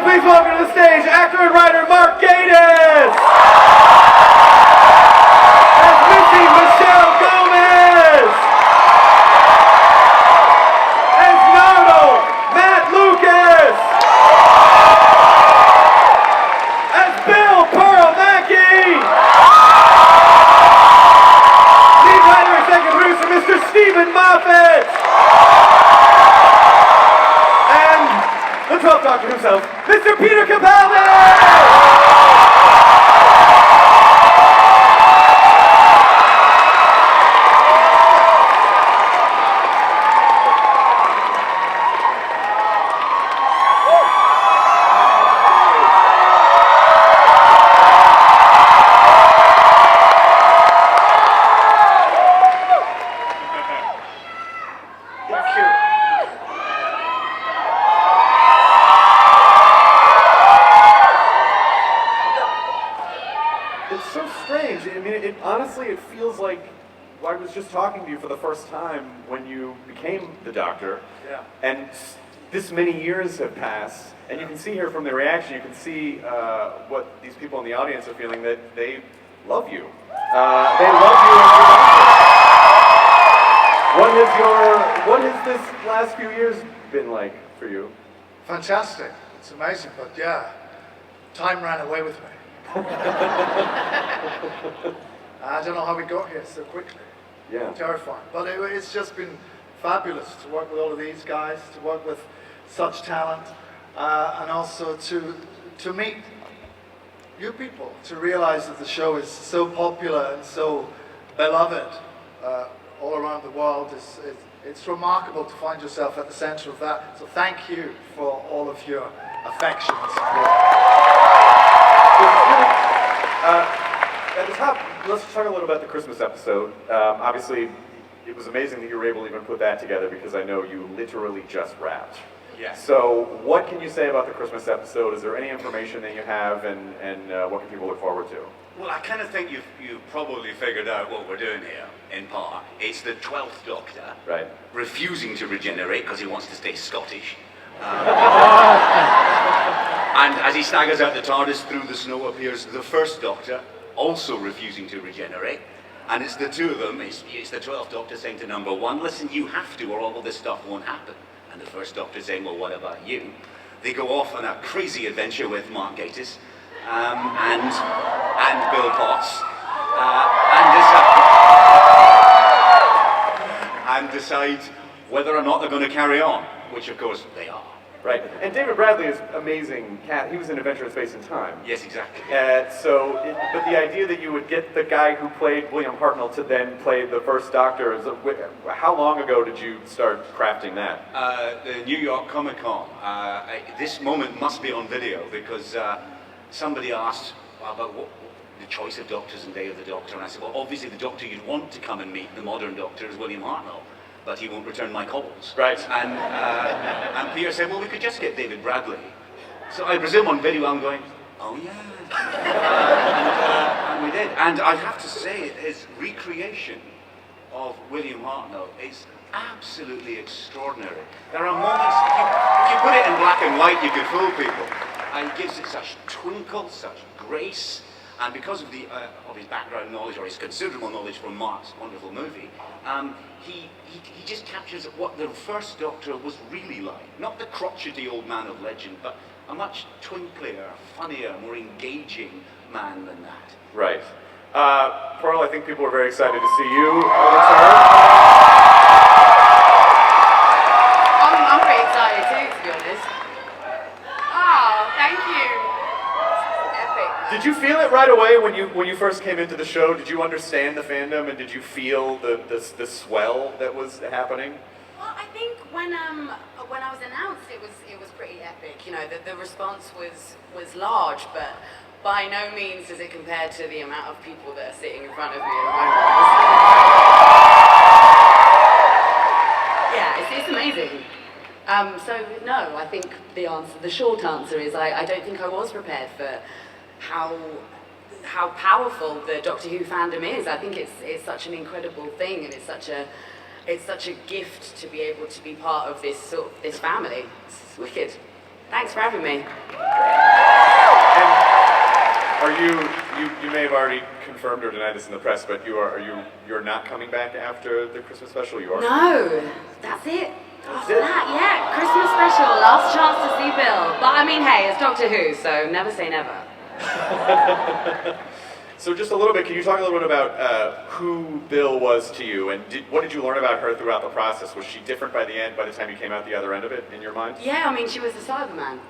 please welcome to the stage actor and writer Mark Gatiss! As Missy Michelle Gomez! As Nardo Matt Lucas! As Bill Pearl Mackey! Lead writer and second producer Mr. Stephen Moffat! The 12th Doctor himself, Mr. Peter Capaldi! It's so strange. I mean, honestly, it feels like I was just talking to you for the first time when you became the Doctor. Yeah. And this many years have passed, and you can see here from the reaction, you can see what these people in the audience are feeling, that they love you. They love you as your Doctor. What has this last few years been like for you? Fantastic. It's amazing, but yeah, time ran away with me. I don't know how we got here so quickly. Yeah. Terrifying. But it's just been fabulous to work with all of these guys, to work with such talent, and also to meet you people, to realize that the show is so popular and so beloved all around the world. It's remarkable to find yourself at the center of that. So thank you for all of your affection and support. At the top, let's talk a little about the Christmas episode. Obviously, it was amazing that you were able to even put that together because I know you literally just wrapped. Yes. So, what can you say about the Christmas episode? Is there any information that you have, and what can people look forward to? Well, I kind of think you've probably figured out what we're doing here, in part. It's the 12th Doctor, Right. refusing to regenerate because he wants to stay Scottish. And as he staggers out the TARDIS through the snow appears the First Doctor, also refusing to regenerate. And it's the two of them, it's the 12th Doctor saying to number one, listen, you have to or all of this stuff won't happen. And the First Doctor saying, well, what about you? They go off on a crazy adventure with Mark Gatiss and Bill Potts and decide whether or not they're going to carry on, which of course they are. Right. And David Bradley is amazing. He was in Adventure in Space and Time. Yes, exactly. But the idea that you would get the guy who played William Hartnell to then play the First Doctor, how long ago did you start crafting that? The New York Comic Con. This moment must be on video because somebody asked about the choice of doctors and Day of the Doctor, and I said, well, obviously the Doctor you'd want to come and meet, the modern Doctor, is William Hartnell, but he won't return my calls. Right. And Peter said, well, we could just get David Bradley. So I presume on video I'm going, oh yeah. And we did. And I have to say, his recreation of William Hartnell is absolutely extraordinary. There are moments, if you put it in black and white, you could fool people. And he gives it such twinkle, such grace, and because of his background knowledge, or his considerable knowledge from Mark's wonderful movie, he just captures what the First Doctor was really like. Not the crotchety old man of legend, but a much twinklier, funnier, more engaging man than that. Right. Pearl, I think people are very excited to see you return. I'm pretty excited too, to be honest. Oh, thank you. Epic. Did you feel it right away when you first came into the show? Did you understand the fandom, and did you feel the swell that was happening? Well, I think when I was announced, it was pretty epic. You know, the response was large, but by no means does it compare to the amount of people that are sitting in front of me at the moment. Yeah, it's amazing. So no, I think the short answer is I don't think I was prepared for how powerful the Doctor Who fandom is. I think it's such an incredible thing, and it's such a gift to be able to be part of this family. It's wicked. Thanks for having me. And are you may have already confirmed or denied this in the press, but you're not coming back after the Christmas special? You are? No, that's it. After that, yeah, Christmas special, last chance to see Bill. But I mean, hey, it's Doctor Who, so never say never. So just a little bit, can you talk a little bit about who Bill was to you, and what did you learn about her throughout the process? Was she different by the end, by the time you came out the other end of it, in your mind? Yeah, I mean, she was the Cyberman.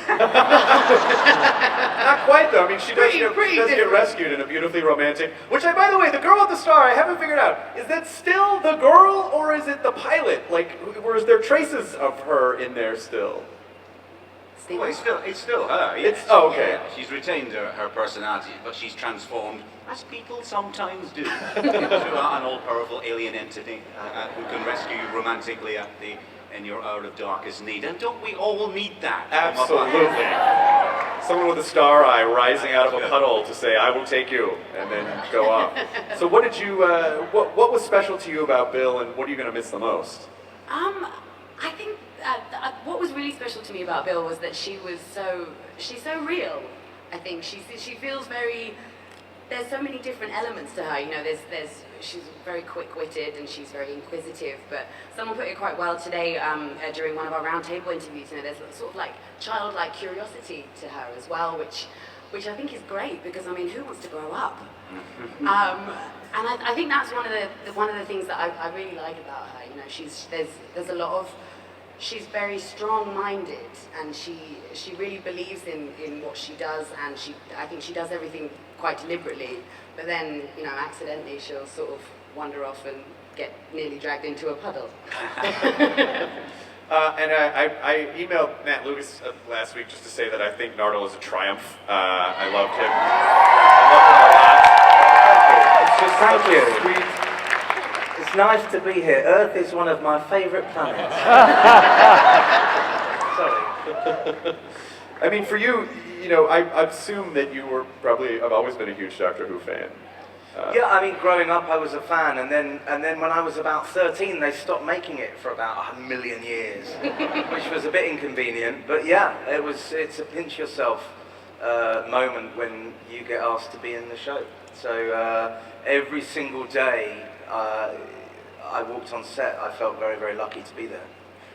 Not quite though. I mean, she does get rescued in a beautifully romantic. Which, by the way, the girl at the star, I haven't figured out. Is that still the girl, or is it the pilot? Like, or is there traces of her in there still? Well, it's still her. Yes. Oh, okay. Yeah, she's retained her personality, but she's transformed, as people sometimes do, into an all-powerful alien entity who can rescue you romantically in your hour of darkest need. And don't we all need that? Absolutely. Someone with a star eye rising out of a puddle to say, "I will take you," and then go off. So, what did you? What was special to you about Bill, and what are you going to miss the most? I think what was really special to me about Bill was that she's so real. I think she feels very. There's so many different elements to her. You know, she's very quick-witted and she's very inquisitive. But someone put it quite well today during one of our roundtable interviews. You know, there's sort of like childlike curiosity to her as well, which I think is great because I mean, who wants to grow up? And I think that's one of the things that I really like about her. You know, there's a lot of. She's very strong-minded, and she really believes in what she does, and I think she does everything quite deliberately. But then, you know, accidentally she'll sort of wander off and get nearly dragged into a puddle. And I emailed Matt Lucas last week just to say that I think Nardole is a triumph. I loved him. I loved him a lot. Thank you. Sweet. It's nice to be here. Earth is one of my favourite planets. Sorry. I mean, for you, you know, I assume that you have always been a huge Doctor Who fan. Yeah, I mean, growing up I was a fan, and then when I was about 13, they stopped making it for about 1 million years, which was a bit inconvenient. But yeah, it's a pinch yourself moment when you get asked to be in the show. So every single day I walked on set, I felt very, very lucky to be there.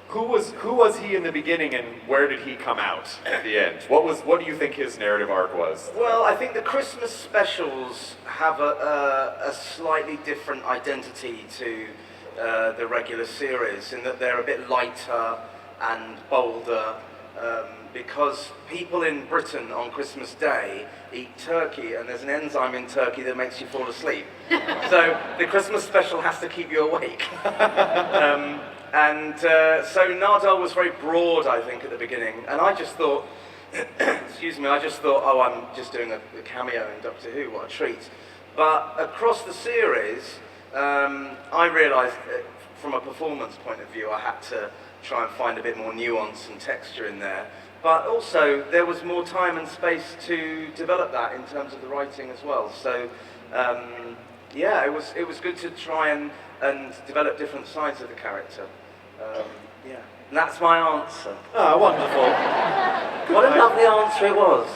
Who was he in the beginning, and where did he come out at the end? What do you think his narrative arc was? Well, I think the Christmas specials have a slightly different identity to the regular series, in that they're a bit lighter and bolder, because people in Britain on Christmas Day eat turkey, and there's an enzyme in turkey that makes you fall asleep. So the Christmas special has to keep you awake. So Nardole was very broad, I think, at the beginning, and I just thought, excuse me, oh, I'm just doing a cameo in Doctor Who, what a treat. But across the series, I realised that from a performance point of view, I had to try and find a bit more nuance and texture in there. But also, there was more time and space to develop that in terms of the writing as well. So, yeah, it was good to try and develop different sides of the character. Yeah, and that's my answer. Ah, wonderful. What a lovely answer it was.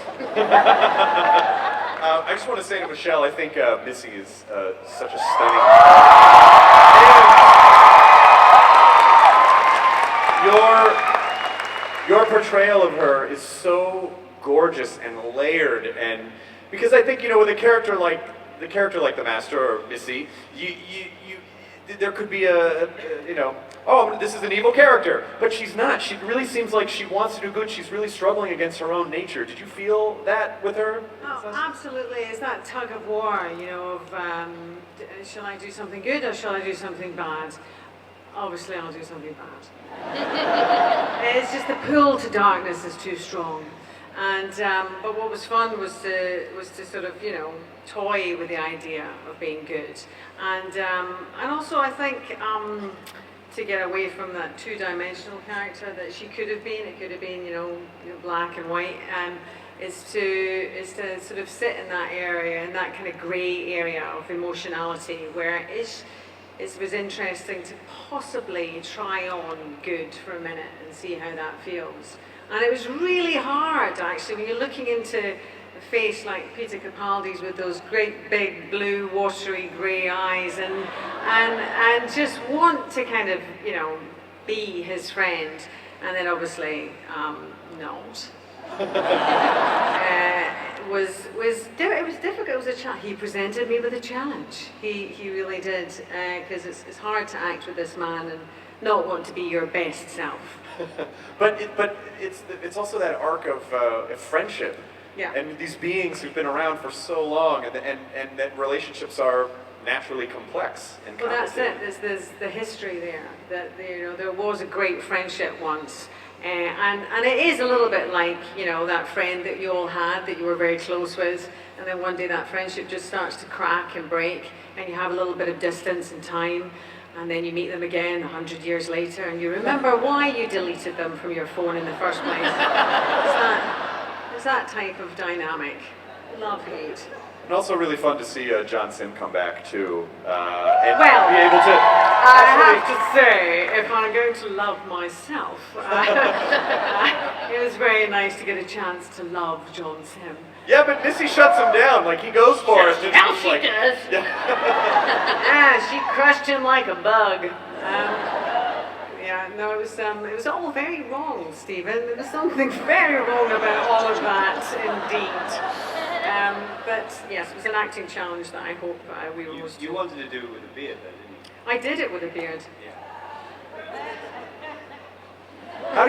I just want to say to Michelle, I think Missy is such a stunning. Your portrayal of her is so gorgeous and layered, and because I think, you know, with a character like the Master or Missy, there could be you know, oh, this is an evil character, but she's not. She really seems like she wants to do good. She's really struggling against her own nature. Did you feel that with her? Oh, absolutely. It's that tug of war, you know, of shall I do something good or shall I do something bad? Obviously, I'll do something bad. It's just the pull to darkness is too strong. And but what was fun was to sort of, you know, toy with the idea of being good, and also I think to get away from that two-dimensional character that she could have been. It could have been, you know, black and white, is to sort of sit in that area, in that kind of grey area of emotionality, where it was interesting to possibly try on good for a minute and see how that feels, And it was really hard, actually, when you're looking into a face like Peter Capaldi's with those great big blue watery grey eyes and just want to kind of, you know, be his friend, and then obviously not. It was difficult. It was a challenge. He presented me with a challenge. He really did, because it's hard to act with this man and not want to be your best self. but it's also that arc of friendship. Yeah. And these beings who've been around for so long, and that relationships are naturally complex and Well, that's complicated. it. There's the history there. That there was a great friendship once, and it is a little bit like, you know, that friend that you all had that you were very close with, and then one day that friendship just starts to crack and break, and you have a little bit of distance and time, and then you meet them again 100 years later, and you remember why you deleted them from your phone in the first place. It's that type of dynamic. Love-hate. And also really fun to see John Sim come back too, and Well, be able to. I have to say, if I'm going to love myself, it was very nice to get a chance to love John Sim. Yeah, but Missy shuts him down. Like he goes for it. And it's Hell, just she like, does. Yeah, she crushed him like a bug. Yeah, no, it was all very wrong, Stephen. There was something very wrong about all of that, indeed. But yes, it was an acting challenge that I hope we will. You wanted to do it with a beard, though, didn't you? I did it with a beard. How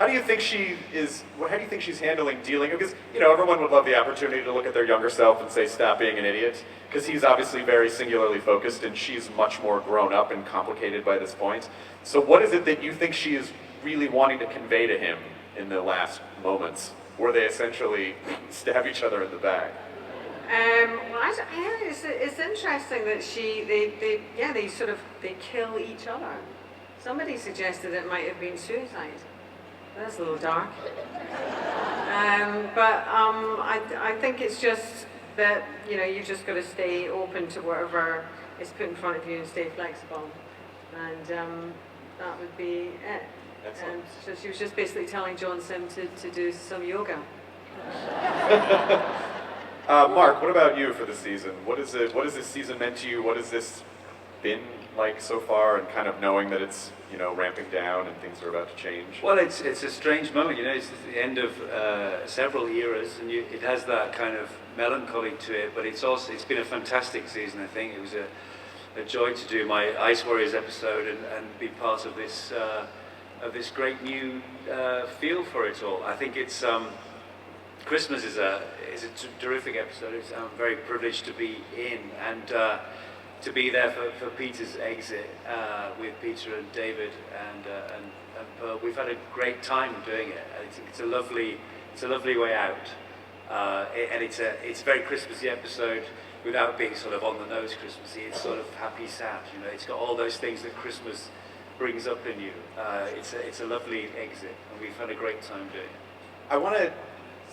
do you think she is? How do you think she's handling dealing? Because you know everyone would love the opportunity to look at their younger self and say, "Stop being an idiot." Because he's obviously very singularly focused, and she's much more grown up and complicated by this point. So, what is it that you think she is really wanting to convey to him in the last moments, where they essentially stab each other in the back? Well, it's interesting that they kill each other. Somebody suggested it might have been suicide. That's a little dark. I think it's just that, you know, you just got to stay open to whatever is put in front of you and stay flexible, and that would be it. Excellent. So she was just basically telling John Sim to do some yoga. Mark, what about you for the season? What has this season meant to you? What has this been like so far, and kind of knowing that it's, you know, ramping down and things are about to change? Well, it's a strange moment, you know. It's the end of several eras, and it has that kind of melancholy to it. But it's been a fantastic season. I think it was a joy to do my Ice Warriors episode and be part of this great new feel for it all. I think it's Christmas is a terrific episode. I'm very privileged to be in and to be there for Peter's exit with Peter and David and Pearl. We've had a great time doing it. It's a lovely way out, and it's a very Christmassy episode without being sort of on the nose Christmassy. It's sort of happy, sad. You know, it's got all those things that Christmas brings up in you. It's a lovely exit, and we've had a great time doing it. I want to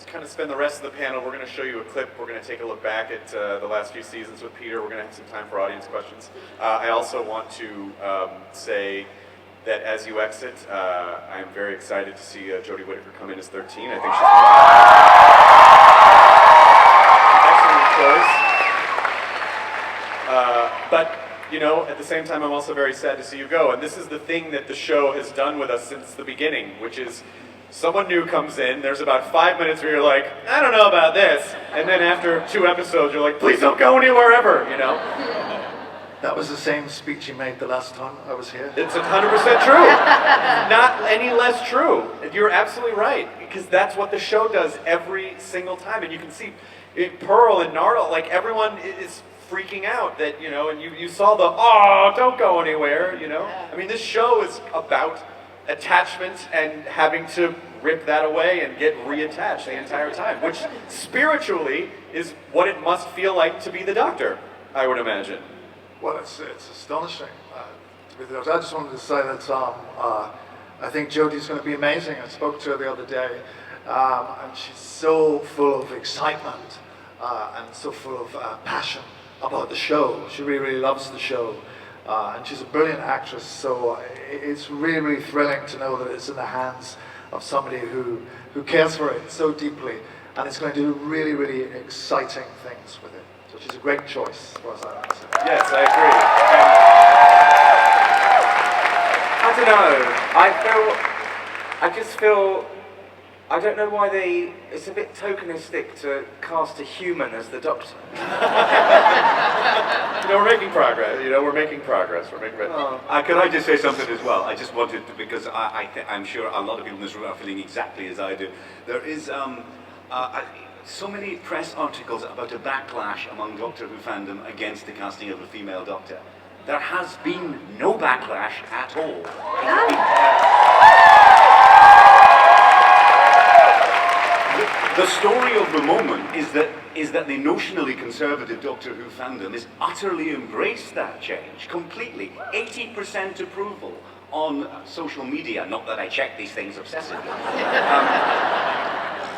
kind of spend the rest of the panel. We're going to show you a clip. We're going to take a look back at the last few seasons with Peter. We're going to have some time for audience questions. I also want to say that as you exit, I'm very excited to see Jodie Whittaker come in as 13. I think she's excellent choice. But you know, at the same time, I'm also very sad to see you go. And this is the thing that the show has done with us since the beginning, which is someone new comes in, there's about 5 minutes where you're like, I don't know about this. And then after 2 episodes, you're like, please don't go anywhere ever, you know? That was the same speech you made the last time I was here. It's 100% true. Not any less true. You're absolutely right, because that's what the show does every single time. And you can see Pearl and Nardal, like everyone is freaking out that, you know, and you saw the, oh, don't go anywhere, you know? I mean, this show is about attachment and having to rip that away and get reattached the entire time, which spiritually is what it must feel like to be the Doctor, I would imagine. Well, it's astonishing. To be honest. I just wanted to say that I think Jodie's going to be amazing. I spoke to her the other day, and she's so full of excitement and so full of passion about the show. She really, really loves the show. And she's a brilliant actress, so it's really, really thrilling to know that it's in the hands of somebody who cares for it so deeply and is going to do really, really exciting things with it. So she's a great choice as far as I'm concerned. Yes, I agree. I don't know. I just feel, I don't know why it's a bit tokenistic to cast a human as the Doctor. We're making progress. We're making progress. Can I just say something as well? I just wanted to, because I'm sure a lot of people in this room are feeling exactly as I do. There is so many press articles about a backlash among Doctor Who fandom against the casting of a female Doctor. There has been no backlash at all. The story of the moment is that the notionally conservative Doctor Who fandom has utterly embraced that change completely. 80% approval on social media. Not that I check these things obsessively.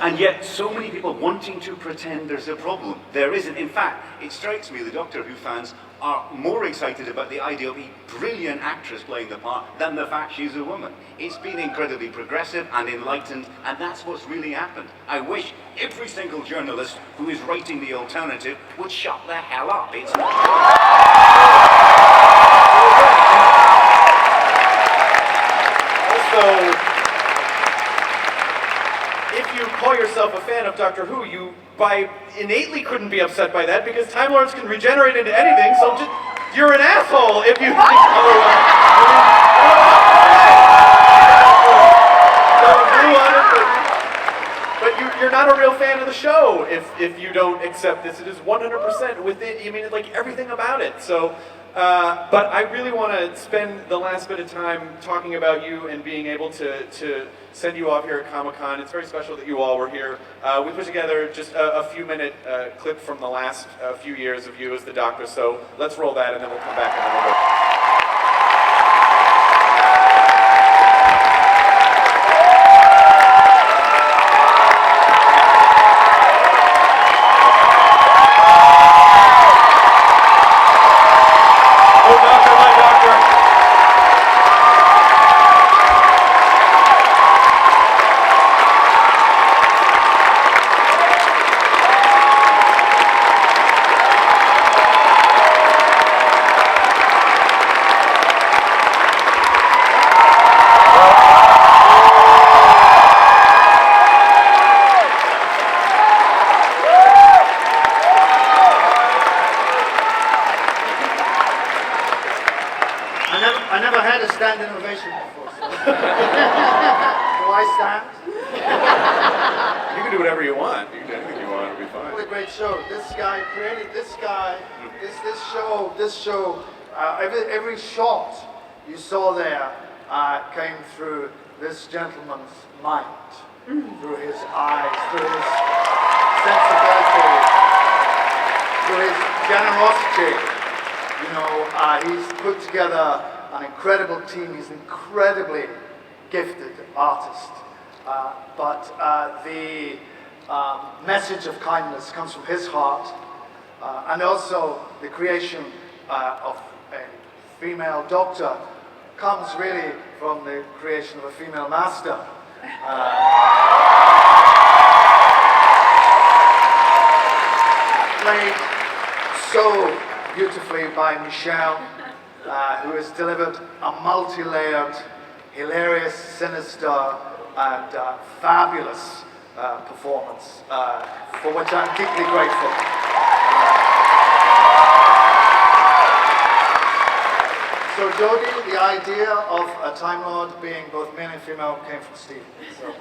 And yet, so many people wanting to pretend there's a problem. There isn't. In fact, it strikes me the Doctor Who fans are more excited about the idea of a brilliant actress playing the part than the fact she's a woman. It's been incredibly progressive and enlightened, and that's what's really happened. I wish every single journalist who is writing the alternative would shut the hell up. It's Also, if you call yourself a fan of Doctor Who, you innately couldn't be upset by that because Time Lords can regenerate into anything, so you're an asshole if you think otherwise. But you're not a real fan of the show if you don't accept this. It is 100% within, like everything about it. So, but I really want to spend the last bit of time talking about you and being able to send you off here at Comic-Con. It's very special that you all were here. We put together just a few-minute clip from the last few years of you as the Doctor, so let's roll that and then we'll come back in a little bit. I never had a standing ovation before, so. Do I stand? You can do whatever you want. You can do anything you want. It'll be fine. What a great show. This guy created this guy, this show, every shot you saw there came through this gentleman's mind, through his eyes, through his sensibility, through his generosity. He's put together an incredible team. He's an incredibly gifted artist. But the message of kindness comes from his heart. And also the creation of a female Doctor comes really from the creation of a female Master. Played so beautifully by Michelle, who has delivered a multi-layered, hilarious, sinister, and fabulous performance, for which I'm deeply grateful. So Jodie, the idea of a Time Lord being both male and female came from Steve. So.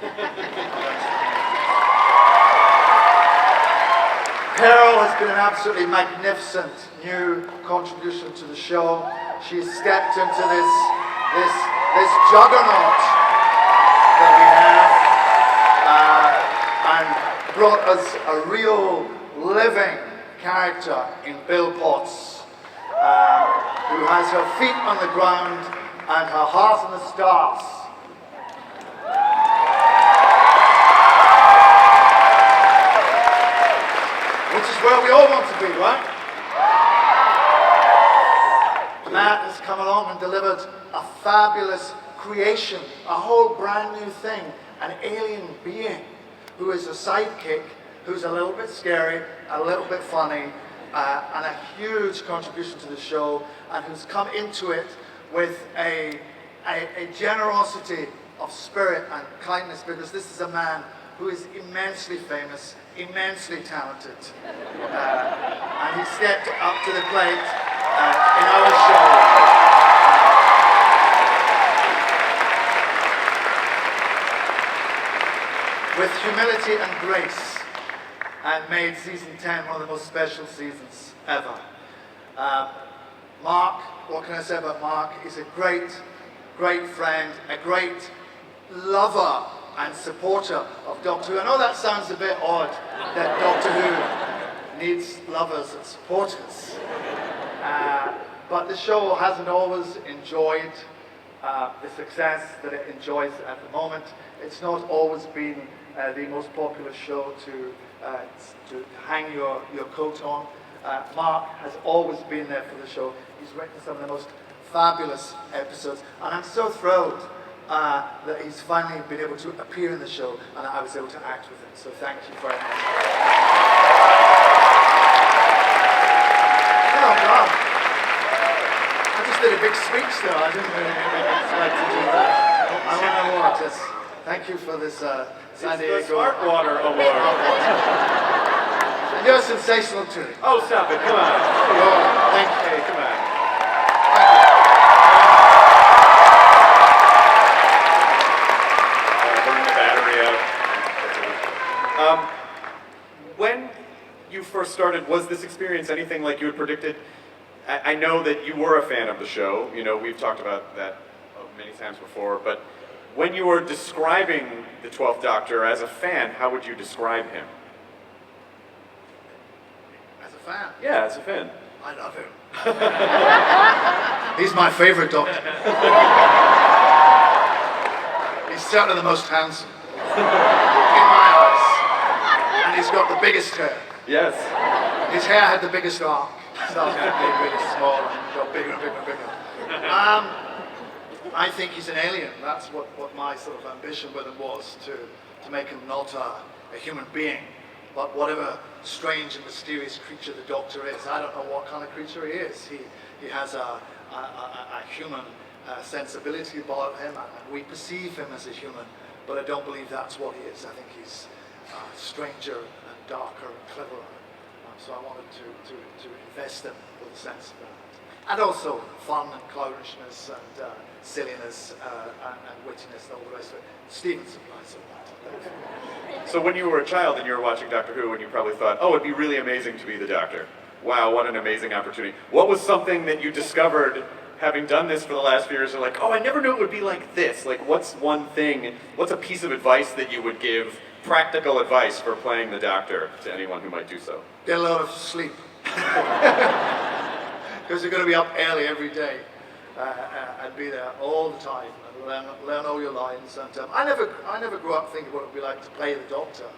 Carol has been an absolutely magnificent new contribution to the show. She's stepped into this juggernaut that we have and brought us a real living character in Bill Potts, who has her feet on the ground and her heart on the stars. Which is where we all want to be, right? Matt has come along and delivered a fabulous creation, a whole brand new thing, an alien being who is a sidekick, who's a little bit scary, a little bit funny, and a huge contribution to the show, and who's come into it with a generosity of spirit and kindness, because this is a man who is immensely famous, immensely talented, and he stepped up to the plate in our show. With humility and grace, and made season 10 one of the most special seasons ever. Mark, what can I say about Mark? He's a great, great friend, a great lover and supporter of Doctor Who. I know that sounds a bit odd, that Doctor Who needs lovers and supporters. But the show hasn't always enjoyed the success that it enjoys at the moment. It's not always been the most popular show to hang your coat on. Mark has always been there for the show. He's written some of the most fabulous episodes, and I'm so thrilled that he's finally been able to appear in the show, and I was able to act with him. So thank you very much. Oh God! I just did a big speech though. I didn't really expect to do that. I want to know what. Yes. Thank you for this San Diego. It's the Smartwater Award. And you're sensational too. Oh, stop it! Come on. Oh, thank you. Hey, come on. Burn the battery out. When you first started, was this experience anything like you had predicted? I know that you were a fan of the show. You know, we've talked about that many times before, but when you were describing the 12th Doctor as a fan, how would you describe him? As a fan? Yeah, as a fan. I love him. He's my favorite Doctor. He's certainly the most handsome. In my eyes. And he's got the biggest hair. Yes. His hair had the biggest arc. Started being really small and got bigger and bigger and bigger. I think he's an alien. That's what my sort of ambition with him was, to make him not a human being, but whatever strange and mysterious creature the Doctor is. I don't know what kind of creature he is. He has a human sensibility about him, and we perceive him as a human, but I don't believe that's what he is. I think he's stranger and darker and cleverer. So I wanted to invest him with a sense of that. And also fun and clownishness and silliness and wittiness and all the rest of it. Stephen supplies all that. So when you were a child and you were watching Doctor Who, and you probably thought, oh, it'd be really amazing to be the Doctor. Wow, what an amazing opportunity. What was something that you discovered having done this for the last few years? You're like, oh, I never knew it would be like this. Like, what's one thing, what's a piece of advice that you would give, practical advice for playing the Doctor to anyone who might do so? Get a lot of sleep. Because you're going to be up early every day and be there all the time and learn all your lines. And I never grew up thinking what it would be like to play the Doctor.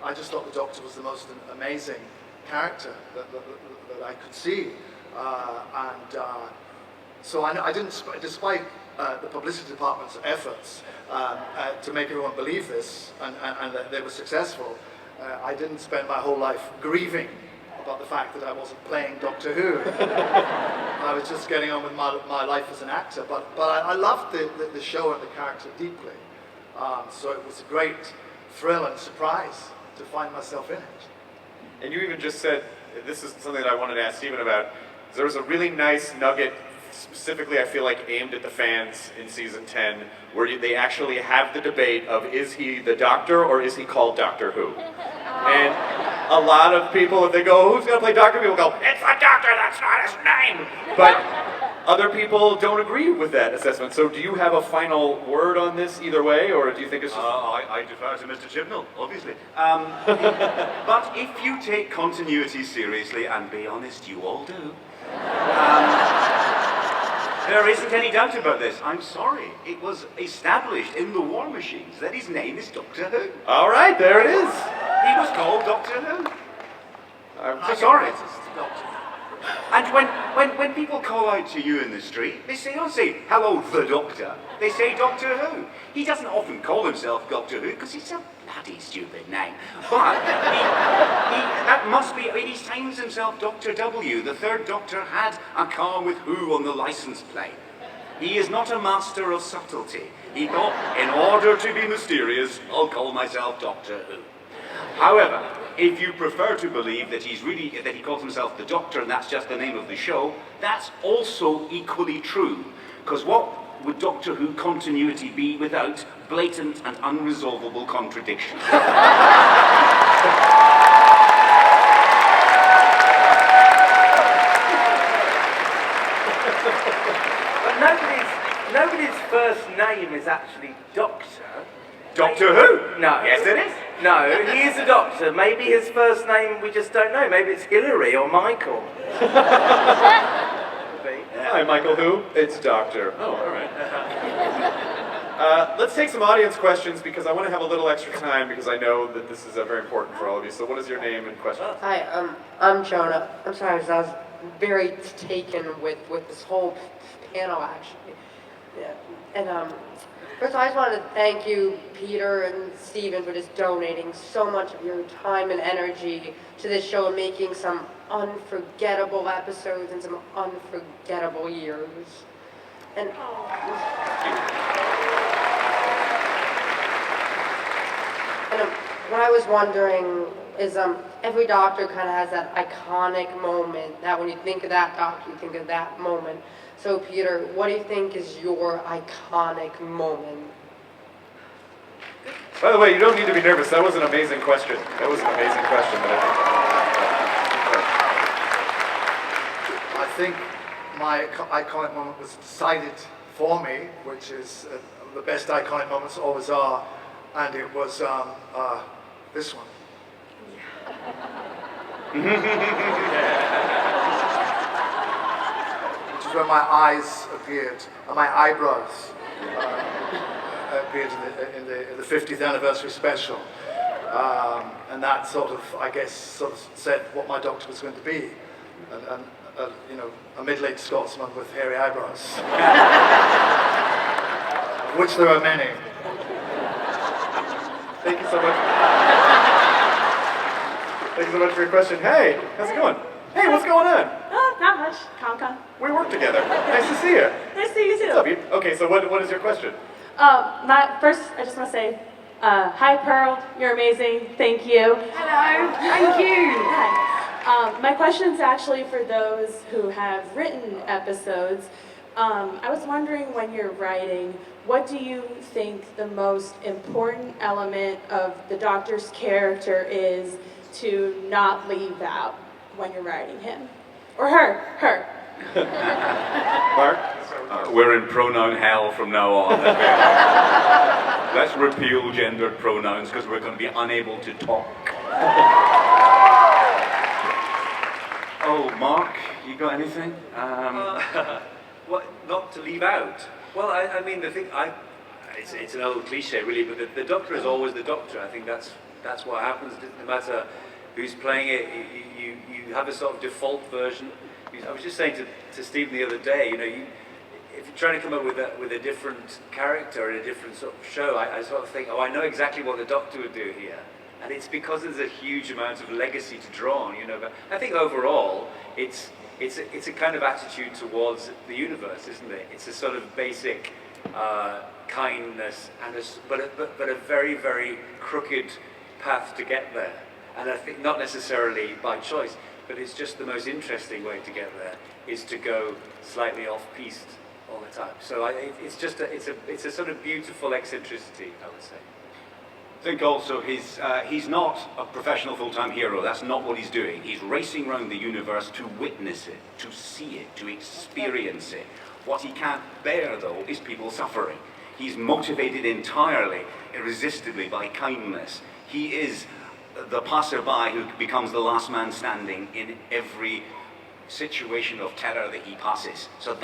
I just thought the Doctor was the most amazing character that I could see. So I didn't, despite the publicity department's efforts to make everyone believe this and that they were successful, I didn't spend my whole life grieving about the fact that I wasn't playing Doctor Who. I was just getting on with my life as an actor, but I loved the show and the character deeply. So it was a great thrill and surprise to find myself in it. And you even just said, this is something that I wanted to ask Stephen about, there was a really nice nugget, specifically I feel like aimed at the fans in season 10, where they actually have the debate of, is he the Doctor or is he called Doctor Who? And a lot of people, if they go, who's going to play Doctor? People go, it's the Doctor, that's not his name! But other people don't agree with that assessment. So do you have a final word on this either way, or do you think it's just... I defer to Mr. Chibnall, obviously. But if you take continuity seriously, and be honest, you all do, there isn't any doubt about this. I'm sorry. It was established in the War Machines that his name is Doctor Who. All right, there it is. He was called Doctor Who. I'm so sorry. And when people call out to you in the street, they don't say, hello, the Doctor. They say Doctor Who. He doesn't often call himself Doctor Who because it's a bloody stupid name. But that must be, I mean, he signs himself Dr. W. The third Doctor had a car with Who on the license plate. He is not a master of subtlety. He thought, in order to be mysterious, I'll call myself Doctor Who. However, if you prefer to believe that that he calls himself the Doctor and that's just the name of the show, that's also equally true. Because what would Doctor Who continuity be without blatant and unresolvable contradiction? But nobody's first name is actually Doctor. Doctor Who? No. Yes, it is. No, he is a doctor. Maybe his first name we just don't know. Maybe it's Hillary or Michael. Hi, Michael Who? It's Doctor. Oh, all right. Let's take some audience questions because I want to have a little extra time because I know that this is very important for all of you. So what is your name and question? Hi, I'm Jonah. I'm sorry, I was very taken with this whole panel, actually. Yeah. And first of all, I just wanted to thank you, Peter and Stephen, for just donating so much of your time and energy to this show and making some unforgettable episodes and some unforgettable years. And what I was wondering is every Doctor kind of has that iconic moment that when you think of that Doctor, you think of that moment. So Peter, what do you think is your iconic moment? By the way, you don't need to be nervous. That was an amazing question. That was an amazing question. I think my iconic moment was decided for me, which is the best iconic moments always are, and it was this one. Which is when my eyes appeared, and my eyebrows appeared in the 50th anniversary special. And that sort of, I guess, sort of said what my Doctor was going to be. And you know, a middle-aged Scotsman with hairy eyebrows. Of which there are many. Thank you so much. Thank you so much for your question. Hey, how's it going? Hey, what's going on? Oh, not much. Con. We work together. Nice to see you. Nice to see you too. What's up, you? Okay, so what is your question? First, I just want to say, hi Pearl, you're amazing. Thank you. Hello, thank you. Hi. My question is actually for those who have written episodes. I was wondering, when you're writing, what do you think the most important element of the Doctor's character is to not leave out when you're writing him? Or her. Mark? We're in pronoun hell from now on. Let's repeal gendered pronouns because we're going to be unable to talk. Oh, Mark, you got anything? What not to leave out? Well, I mean, the thing, it's an old cliche really, but the Doctor is always the Doctor. I think that's what happens. No matter who's playing it, you have a sort of default version. I was just saying to Stephen the other day, you know, if you're trying to come up with a different character in a different sort of show, I sort of think, oh, I know exactly what the Doctor would do here. And it's because there's a huge amount of legacy to draw on, you know. But I think overall, it's a kind of attitude towards the universe, isn't it? It's a sort of basic kindness, and but a very, very crooked path to get there. And I think not necessarily by choice, but it's just the most interesting way to get there is to go slightly off-piste all the time. So it's a sort of beautiful eccentricity, I would say. I think also he's not a professional full-time hero. That's not what he's doing. He's racing around the universe to witness it, to see it, to experience it. What he can't bear, though, is people suffering. He's motivated entirely, irresistibly by kindness. He is the passerby who becomes the last man standing in every situation of terror that he passes. So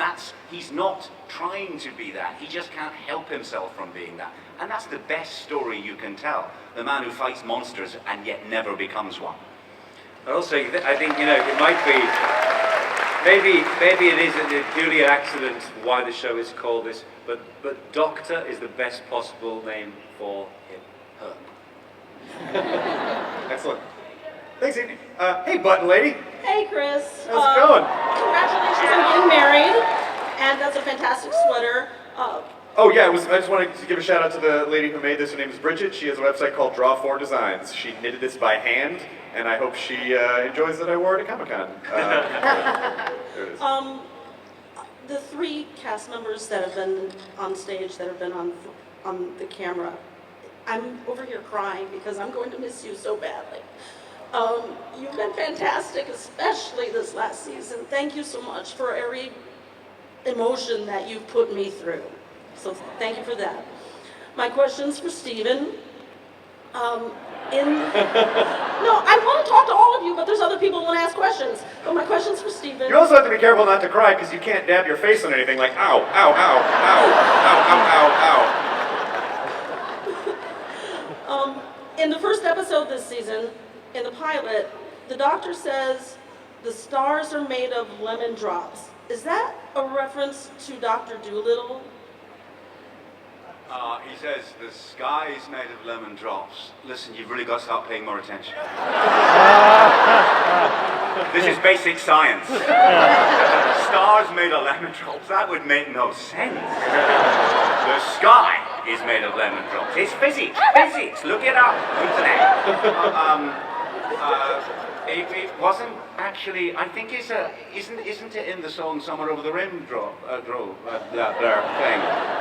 he's not trying to be that. He just can't help himself from being that. And that's the best story you can tell. The man who fights monsters and yet never becomes one. But also, I think, you know, it might be maybe it isn't purely an accident why the show is called this, but Doctor is the best possible name for him. Her. Excellent. Thanks, Amy. Hey, Button Lady. Hey, Chris. How's it going? Congratulations on getting married, and that's a fantastic sweater. Oh yeah, I just wanted to give a shout out to the lady who made this. Her name is Bridget. She has a website called Draw4 Designs. She knitted this by hand, and I hope she enjoys that I wore it at Comic-Con. There it is. The 3 cast members that have been on stage, that have been on the camera, I'm over here crying because I'm going to miss you so badly. You've been fantastic, especially this last season. Thank you so much for every emotion that you've put me through. So thank you for that. My question's for Stephen. No, I want to talk to all of you, but there's other people who want to ask questions. But my question's for Stephen. You also have to be careful not to cry because you can't dab your face on anything like ow, ow, ow, ow, ow, ow, ow. In the first episode this season, in the pilot, the doctor says the stars are made of lemon drops. Is that a reference to Dr. Dolittle? He says the sky is made of lemon drops. Listen, you've really got to start paying more attention. This is basic science. Stars made of lemon drops, that would make no sense. The sky is made of lemon drops. It's physics, look it up, internet. It wasn't actually, I think it's isn't it in the song Somewhere Over the Rim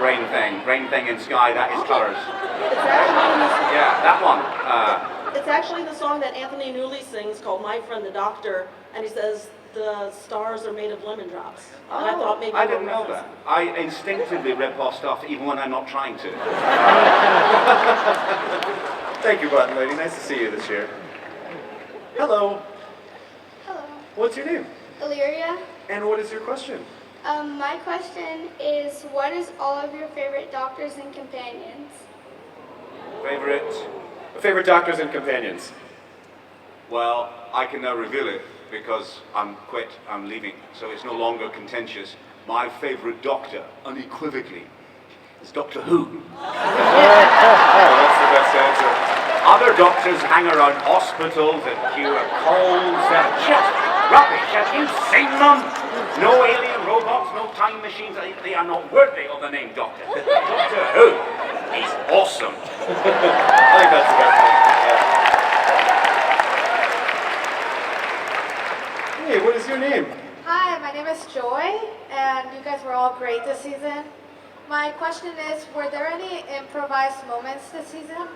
rain thing in sky, that is colors. Yeah, that one. It's actually the song that Anthony Newley sings called My Friend the Doctor, and he says the stars are made of lemon drops. And I thought maybe I didn't know that. I instinctively rip off stuff even when I'm not trying to. Thank you, Button Lady. Nice to see you this year. Hello. Hello. What's your name? Illyria. And what is your question? My question is, what is all of your favorite doctors and companions? Favorite doctors and companions? Well, I can now reveal it because I'm leaving, so it's no longer contentious. My favorite doctor, unequivocally, is Doctor Who. That's the best answer. Other doctors hang around hospitals and cure colds. They're just rubbish. Have you seen them? No alien robots, no time machines. They are not worthy of the name Doctor. Doctor Who is awesome. I think that's the best answer. Hey, what is your name? Hi, my name is Joy, and you guys were all great this season. My question is, were there any improvised moments this season?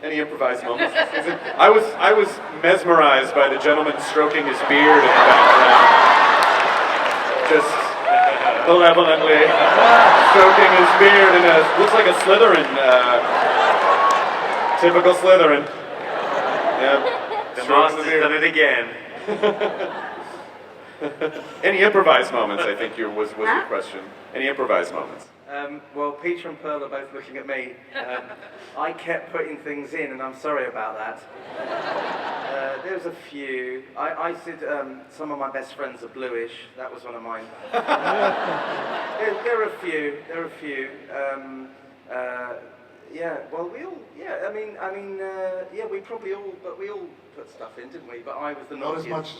Any improvised moments this season? I was mesmerized by the gentleman stroking his beard in the background. Just malevolently stroking his beard in looks like a Slytherin, typical Slytherin. Yep. The master's done it again. Any improvised moments, I think was your question. Any improvised moments? Well, Peter and Pearl are both looking at me. I kept putting things in, and I'm sorry about that. There's a few. I said some of my best friends are bluish. That was one of mine. There are a few. Yeah. Well, we all. Yeah. I mean. Yeah. We probably all. But we all put stuff in, didn't we? But I was the naughtiest. Not as much.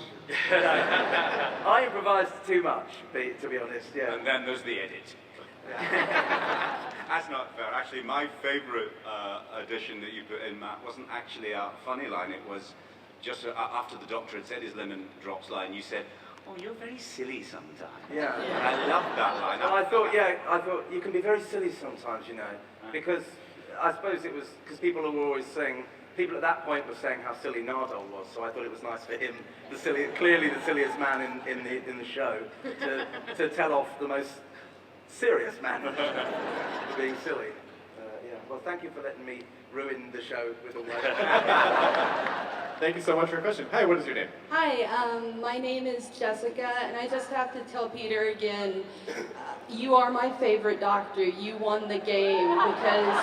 I improvised too much, to be honest. Yeah. And then there's the edit. That's not fair. Actually, my favourite addition that you put in, Matt, wasn't actually a funny line. It was just after the doctor had said his lemon drops line, you said, "Oh, you're very silly sometimes." Yeah. And I loved that line. And I thought you can be very silly sometimes, you know, because I suppose it was because people at that point were saying how silly Nardole was, so I thought it was nice for him, clearly the silliest man in the show, to tell off the most serious man for being silly. Yeah. Well, thank you for letting me ruin the show with all my... Thank you so much for your question. Hi, what is your name? Hi, my name is Jessica, and I just have to tell Peter again, you are my favorite doctor. You won the game because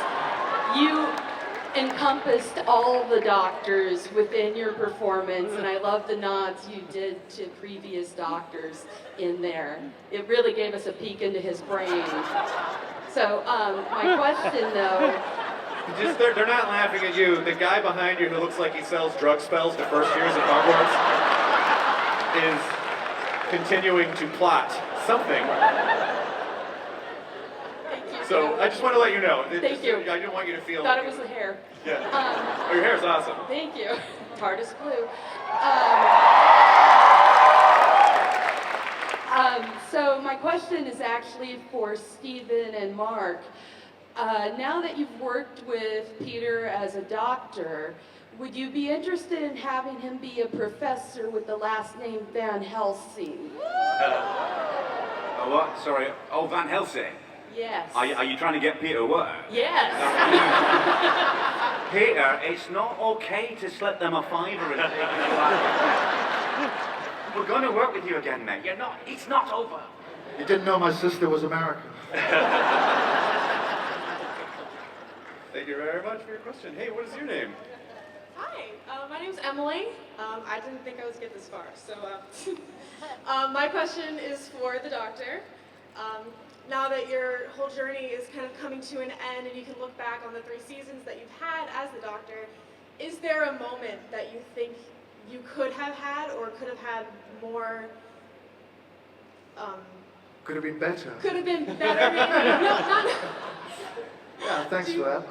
encompassed all the doctors within your performance, and I love the nods you did to previous doctors in there. It really gave us a peek into his brain. So my question though, Just they're not laughing at you. The guy behind you who looks like he sells drug spells to first years at Hogwarts is continuing to plot something. thank you. So I just want to let you know. Thank you. I didn't want you to feel. Thought it was the hair. Yeah. Oh, your hair's awesome. Thank you. Hardest glue. So my question is actually for Stephen and Mark. Now that you've worked with Peter as a doctor, would you be interested in having him be a professor with the last name Van Helsing? Oh, what? Sorry. Oh, Van Helsing. Yes. Are you trying to get Peter what? Yes. Peter, it's not okay to slip them a fiver and take it back. We're going to work with you again, mate. You're not. It's not over. You didn't know my sister was American. Thank you very much for your question. Hey, what is your name? Hi, my name's Emily. I didn't think I was get this far, so my question is for the doctor. Now that your whole journey is kind of coming to an end and you can look back on the 3 seasons that you've had as the doctor, is there a moment that you think you could have had or could have had more? Could have been better. Could have been better. No. Yeah, thanks for that.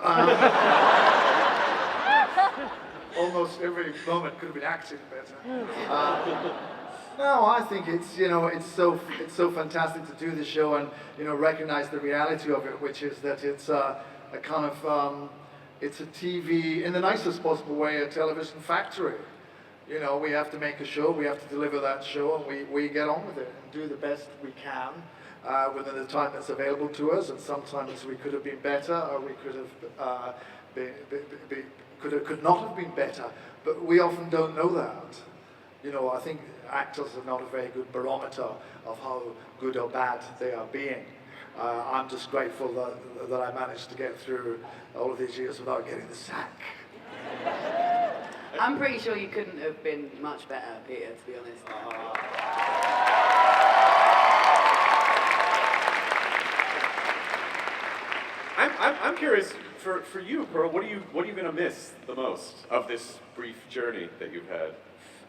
Almost every moment could have been acted better. No, I think it's it's so fantastic to do the show and recognize the reality of it, which is that it's a kind of it's a TV in the nicest possible way, a television factory. We have to make a show, we have to deliver that show, and we get on with it and do the best we can within the time that's available to us. And sometimes we could have been better, or we could have could not have been better. But we often don't know that. I think actors are not a very good barometer of how good or bad they are being. I'm just grateful that I managed to get through all of these years without getting the sack. I'm pretty sure you couldn't have been much better, Peter, to be honest. I'm curious for you, Pearl. What are you going to miss the most of this brief journey that you've had?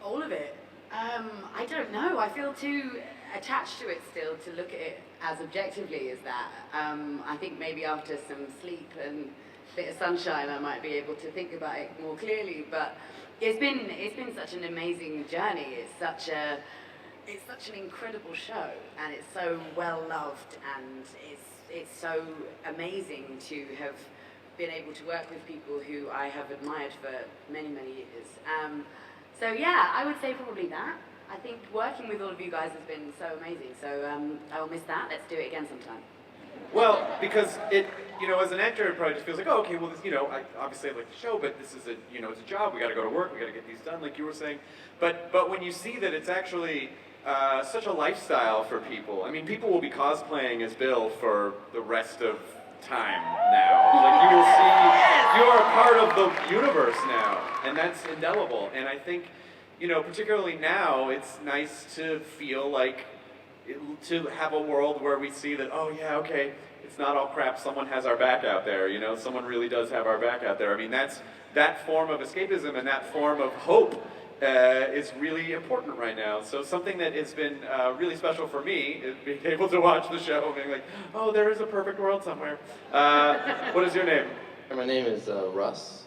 All of it. I don't know. I feel too attached to it still to look at it as objectively as that. I think maybe after some sleep and a bit of sunshine, I might be able to think about it more clearly. But it's been such an amazing journey. It's such an incredible show, and it's so well loved, and it's so amazing to have been able to work with people who I have admired for many, many years. So yeah, I would say probably that. I think working with all of you guys has been so amazing. So I'll miss that. Let's do it again sometime. Well, because it, as an actor, it probably just feels like, oh, okay, well, this, I obviously like the show, but this is it's a job. We got to go to work. We got to get these done, like you were saying. But when you see that it's actually such a lifestyle for people. I mean, people will be cosplaying as Bill for the rest of time now. Like you will see, you are a part of the universe now, and that's indelible. And I think, particularly now, it's nice to feel like, to have a world where we see that, oh yeah, okay, it's not all crap, someone has our back out there, someone really does have our back out there. I mean, that form of escapism and that form of hope is really important right now. So something that has been really special for me is being able to watch the show and being like, oh, there is a perfect world somewhere. What is your name? My name is Russ,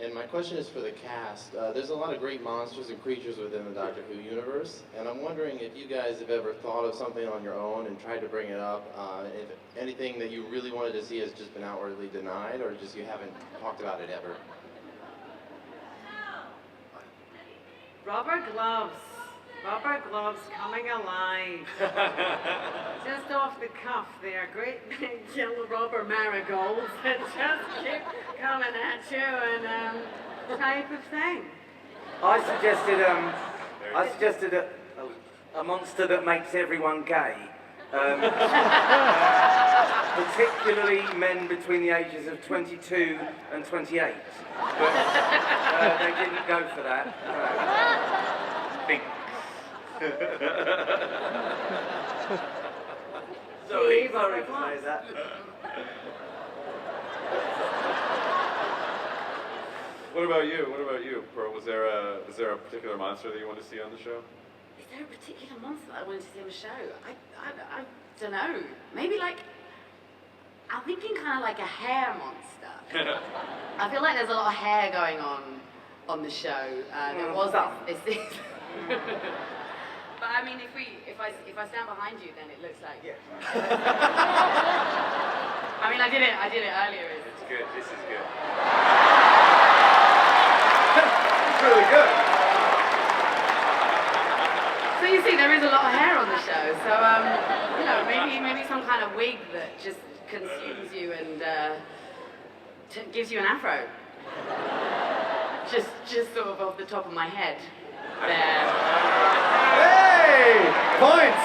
and my question is for the cast. There's a lot of great monsters and creatures within the Doctor Who universe, and I'm wondering if you guys have ever thought of something on your own and tried to bring it up, if anything that you really wanted to see has just been outwardly denied, or just you haven't talked about it ever. Rubber gloves coming alive. Just off the cuff there, great big yellow rubber marigolds that just keep coming at you and type of thing. I suggested a monster that makes everyone gay. Particularly men between the ages of 22 and 28. But they didn't go for that. Big. sorry to say that. What about you, Pearl? Is there a particular monster that you want to see on the show? Is there a particular monster that I wanted to see on the show? I don't know. Maybe like, I'm thinking kind of like a hair monster. I feel like there's a lot of hair going on the show. There was this But I mean, if I stand behind you, then it looks like. Yeah. I mean, I did it earlier. It's good. This is good. It's really good. So you see, there is a lot of hair on the show. So you know, maybe some kind of wig that just consumes you and gives you an afro. Just sort of off the top of my head. There. Hey! Points!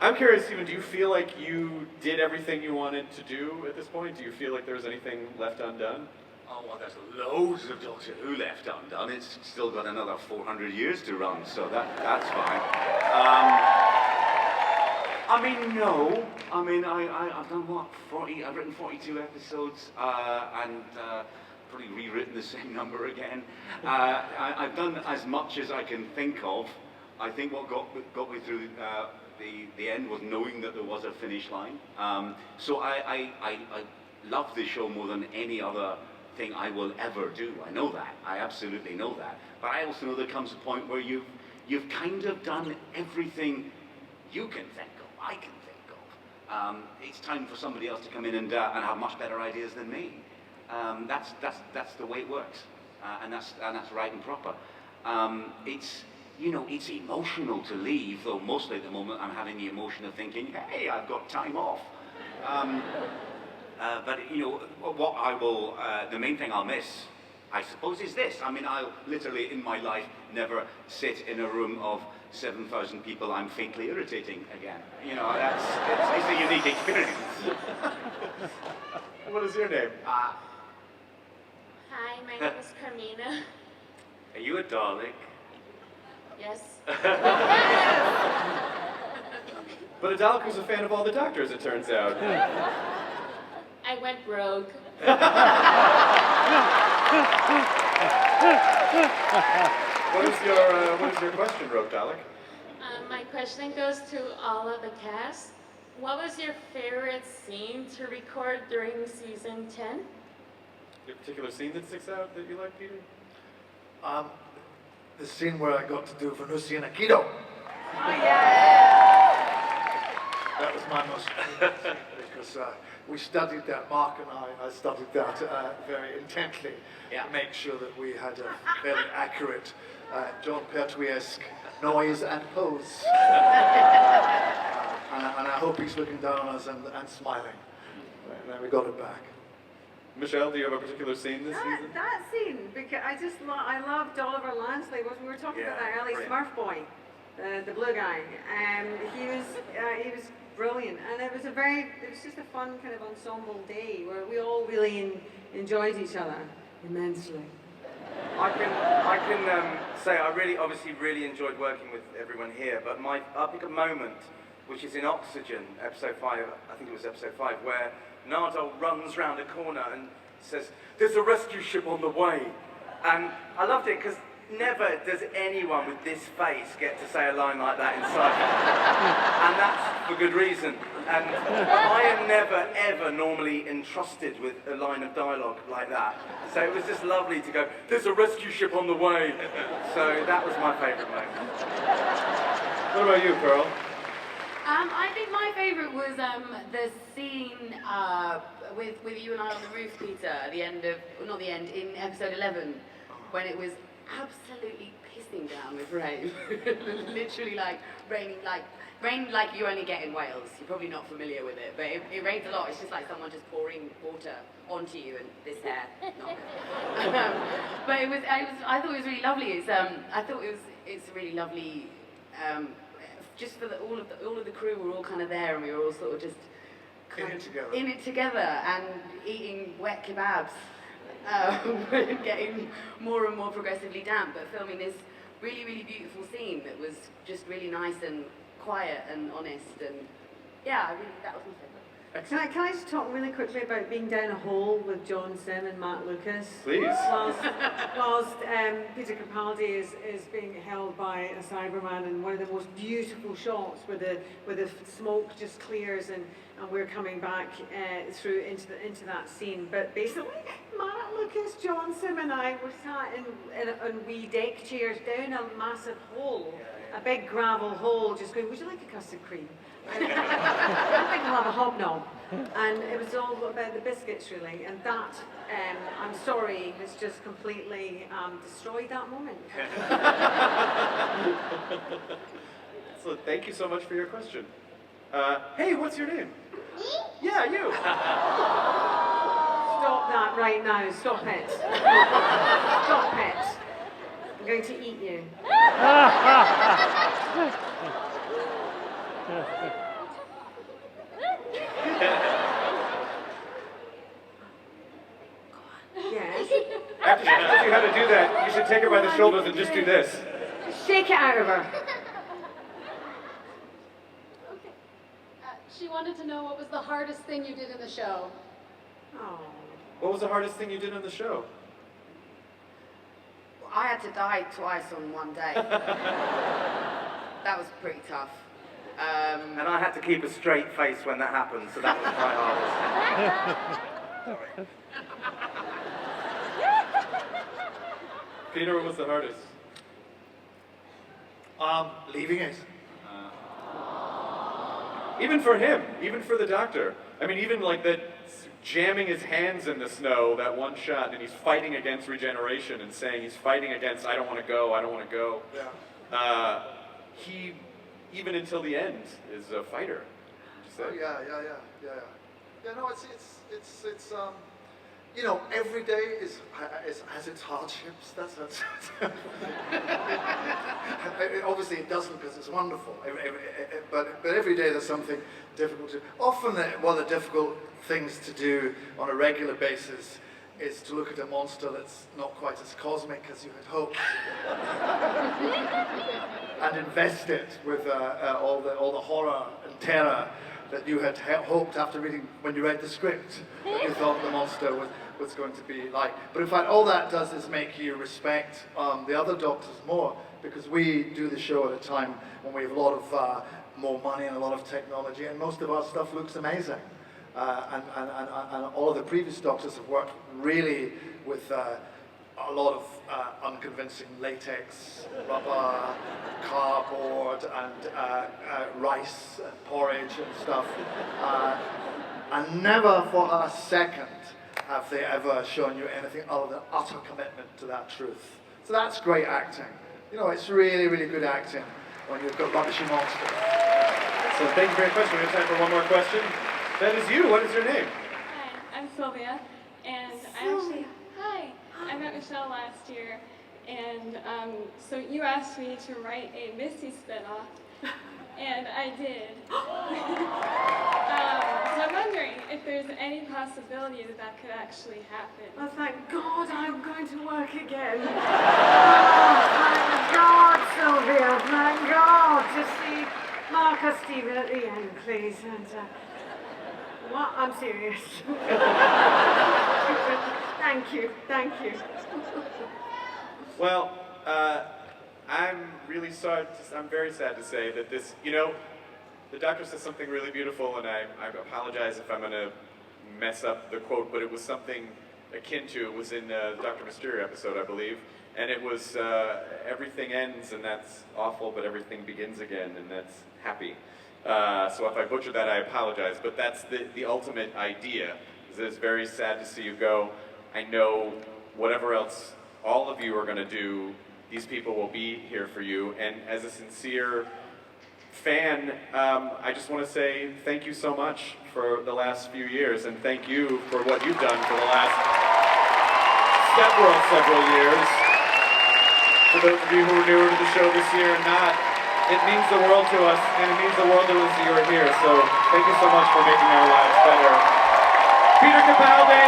I'm curious, Stephen, do you feel like you did everything you wanted to do at this point? Do you feel like there's anything left undone? Oh, well, there's loads of Doctor Who left undone. It's still got another 400 years to run, so that's fine. I mean, no. I mean, I've done what, 40? I've written 42 episodes, and probably rewritten the same number again. I've done as much as I can think of. I think what got me through the end was knowing that there was a finish line. So I love this show more than any other thing I will ever do. I know that. I absolutely know that. But I also know there comes a point where you've kind of done everything you can think of, I can think of. It's time for somebody else to come in and have much better ideas than me. That's the way it works, and that's right and proper. It's emotional to leave, though mostly at the moment I'm having the emotion of thinking, hey, I've got time off. But what I will, the main thing I'll miss, I suppose, is this. I mean, I'll literally in my life never sit in a room of 7,000 people I'm faintly irritating again. It's a unique experience. What is your name? Hi, my name is Carmina. Are you a Dalek? Yes. But a Dalek was a fan of all the Doctors, it turns out. I went rogue. What is your question, Rogue Dalek? My question goes to all of the cast. What was your favorite scene to record during season 10? Your particular scene that sticks out that you like, Peter? The scene where I got to do Venusian Aikido. Oh, yeah! That was my most favorite scene because we studied that, Mark and I studied that very intently to make sure that we had a fairly accurate John Pertwee-esque noise and pose. And I hope he's looking down on us and smiling. And then we got it back. Michelle, do you have a particular scene this season? That scene, because I loved Oliver Lansley. We were talking about that early Smurf boy, the blue guy. He was brilliant, and it was just a fun kind of ensemble day where we all really enjoyed each other immensely. I can say I obviously really enjoyed working with everyone here, but I'll pick a moment which is in Oxygen, episode 5, I think it was episode 5, where Nardole runs round a corner and says, "There's a rescue ship on the way." And I loved it because never does anyone with this face get to say a line like that inside. And that's for good reason. And I am never, ever normally entrusted with a line of dialogue like that. So it was just lovely to go, "There's a rescue ship on the way." So that was my favourite moment. What about you, Pearl? I think my favourite was the scene with you and I on the roof, Peter, at the end of, not the end, in episode 11, when it was absolutely pissing down with rain. Literally like rain like you only get in Wales. You're probably not familiar with it, but it rains a lot. It's just like someone just pouring water onto you and this hair. Not but I thought it was really lovely. I thought it's really lovely. Just for all of the crew were all kind of there, and we were all sort of just in it together and eating wet kebabs, getting more and more progressively damp, but filming this really, really beautiful scene that was just really nice and quiet and honest, and yeah, that was my favourite. Can I just talk really quickly about being down a hole with John Sim and Matt Lucas? Please. Whilst Peter Capaldi is being held by a Cyberman in one of the most beautiful shots where the smoke just clears and we're coming back through into that scene. But basically, Matt Lucas, John Sim and I were sat in wee deck chairs down a massive hole, a big gravel hole, just going, would you like a custard cream? I think I'll have a hobnob. And it was all about the biscuits, really. And that, I'm sorry, has just completely destroyed that moment. So thank you so much for your question. Hey, what's your name? Me? Yeah, you. Stop that right now. Stop it. Stop it. I'm going to eat you. Yes. After she tells you how to do that, you should take her by the shoulders and just do this. Shake it out of her. Okay. She wanted to know what was the hardest thing you did in the show. Oh. What was the hardest thing you did on the show? I had to die twice on one day. That was pretty tough. And I had to keep a straight face when that happened, so that was quite hard. Sorry. Peter, what was the hardest? Leaving it. Even for him, even for the doctor. I mean, even like that, jamming his hands in the snow, that one shot, and he's fighting against regeneration and saying he's fighting against, I don't want to go, I don't want to go. Yeah. He, even until the end, is a fighter. Oh, yeah. Yeah, no, it's you know, every day has its hardships. That's obviously it doesn't because it's wonderful. But every day there's something difficult to. Often one of the difficult things to do on a regular basis is to look at a monster that's not quite as cosmic as you had hoped, and invest it with all the horror and terror that you had hoped after reading, when you read the script, that you thought the monster was going to be like. But in fact, all that does is make you respect the other doctors more, because we do the show at a time when we have a lot of more money and a lot of technology, and most of our stuff looks amazing. And all of the previous doctors have worked really with a lot of unconvincing latex, rubber, cardboard, and rice and porridge and stuff. And never for a second have they ever shown you anything other than utter commitment to that truth. So that's great acting. You know, it's really, really good acting when you've got rubbishy monsters. So thank you for your question. We have time for one more question. That is you. What is your name? Hi, I'm Sylvia, and I met Michelle last year, and so you asked me to write a Missy spinoff, and I did. So I'm wondering if there's any possibility that could actually happen. Oh, thank God I'm going to work again. Oh, thank God, Sylvia, thank God. Just see Marcus Stephen at the end, please. And, what? I'm serious. Thank you. Well, I'm really sorry. I'm very sad to say that this, you know, the doctor says something really beautiful, and I apologize if I'm going to mess up the quote, but it was something akin to, it was in the Dr. Mysterio episode, I believe, and it was, everything ends, and that's awful, but everything begins again, and that's happy. So if I butchered that, I apologize, but that's the ultimate idea. It's very sad to see you go. I know whatever else all of you are going to do, these people will be here for you. And as a sincere fan, I just want to say thank you so much for the last few years, and thank you for what you've done for the last several years. For those of you who are newer to the show this year and not, it means the world to us, and it means the world to us that you are here. So thank you so much for making our lives better. Peter Capaldi,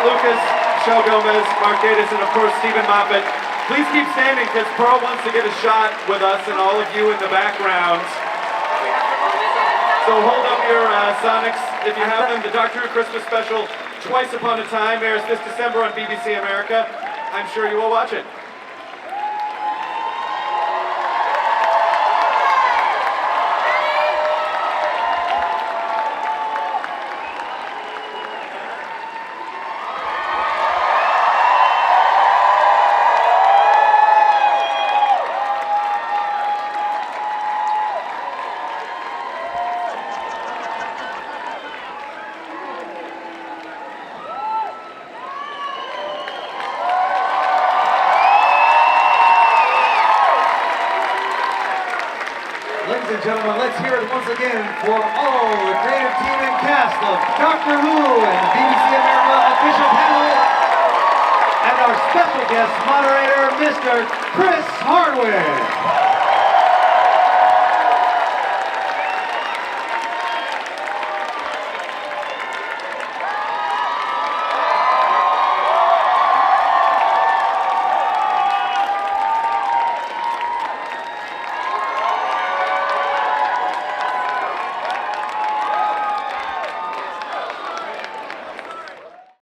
Lucas, Michelle Gomez, Mark Gatiss, and of course Stephen Moffat. Please keep standing because Pearl wants to get a shot with us and all of you in the background. So hold up your Sonics if you have them. The Doctor Who Christmas special, Twice Upon a Time, airs this December on BBC America. I'm sure you will watch it. Ladies and gentlemen, let's hear it once again for all the creative team and cast of Doctor Who and BBC America official panel, and our special guest moderator, Mr. Chris Hardwick.